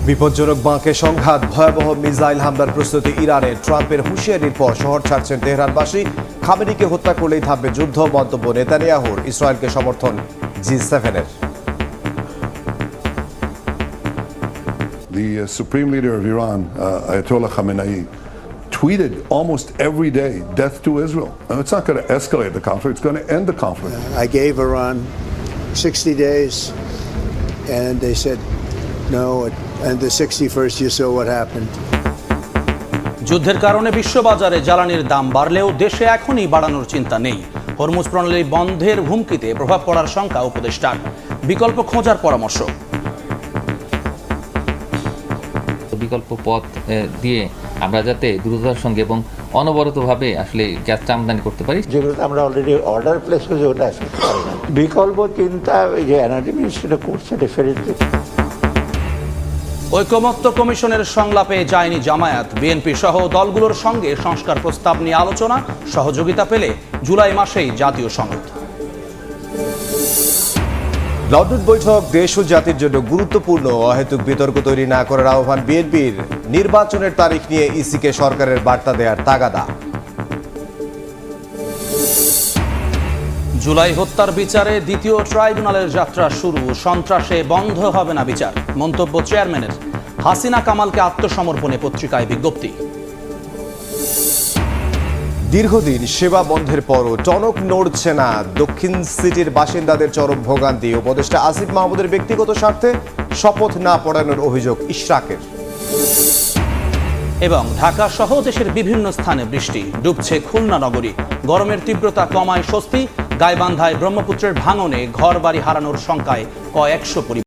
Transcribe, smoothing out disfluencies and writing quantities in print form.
বিপজ্জনক বাঁকে সংঘাত, ভয়াবহ মিসাইল হামলার প্রস্তুতি ইরানের। ট্রাম্পের হুঁশিয়ারির পর শহর ছাড়ছেন তেহরানবাসী। খামেনিকে হত্যা করলেই থামবে যুদ্ধ, মন্তব্য নেতানিয়াহুর। ইসরায়েলকে সমর্থন G7-এর। The Supreme Leader of Iran, Ayatollah Khamenei, tweeted almost every day, "Death to Israel." Now, it's not going to escalate the conflict, it's going to end the conflict. I gave Iran 60 days, and they said no, and the 61st you saw what happened. যুদ্ধের কারণে বিশ্ববাজারে জ্বালানির দাম বাড়লেও দেশে এখনই বাড়ানোর চিন্তা নেই। হরমুজ প্রণালী বন্ধের হুমকিতে প্রভাব পড়ার শঙ্কা উপদেষ্টার। বিকল্প খোঁজার পরামর্শ। বিকল্প পথ দিয়ে আমরা যাতে দ্রুততার সঙ্গে এবং অনবরতভাবে আসলে গ্যাসটা আমদানি করতে পারি। যেগুলোতে আমরা অলরেডি অর্ডার প্লেস করেছি ওটা আসতে পারি না। বিকল্প চিন্তা যে এনার্জি মিনিস্ট্রিটা করছে ডেফিনেটলি। ঐকমত্য কমিশনের সংলাপে যায়নি জামায়াত। বিএনপি সহ দলগুলোর সঙ্গে সংস্কার প্রস্তাব নিয়ে আলোচনা, সহযোগিতা পেলে জুলাই মাসেই জাতীয় সংহত। লন্ডন বৈঠক দেশ ও জাতির জন্য গুরুত্বপূর্ণ। অহেতুক বিতর্ক তৈরি না করার আহ্বান বিএনপির। নির্বাচনের তারিখ নিয়ে ইসিকে সরকারের বার্তা দেওয়ার তাগাদা। জুলাই হত্যার বিচারে দ্বিতীয় ট্রাইব্যুনালের যাত্রা শুরু। সন্ত্রাসে বন্ধ হবে না বিচার, মন্তব্য চেয়ারম্যানের। হাসিনা কামালকে আত্মসমর্পণে পত্রিকায় বিজ্ঞপ্তি। দীর্ঘদিন সেবা বন্ধের পরও টনক নড়ছে না দক্ষিণ সিটির বাসিন্দাদের চরম ভোগান্তি। উপদেষ্টা আসিফ মাহমুদের ব্যক্তিগত স্বার্থে শপথ না পড়ানোর অভিযোগ ইশরাকের। এবং ঢাকা সহ দেশের বিভিন্ন স্থানে বৃষ্টি, ডুবছে খুলনা নগরী। গরমের তীব্রতা কমায় স্বস্তি। গাইবান্ধায় ব্রহ্মপুত্রের ভাঙনে ঘরবাড়ি হারানোর শঙ্কায় কয়েকশো পরিবার।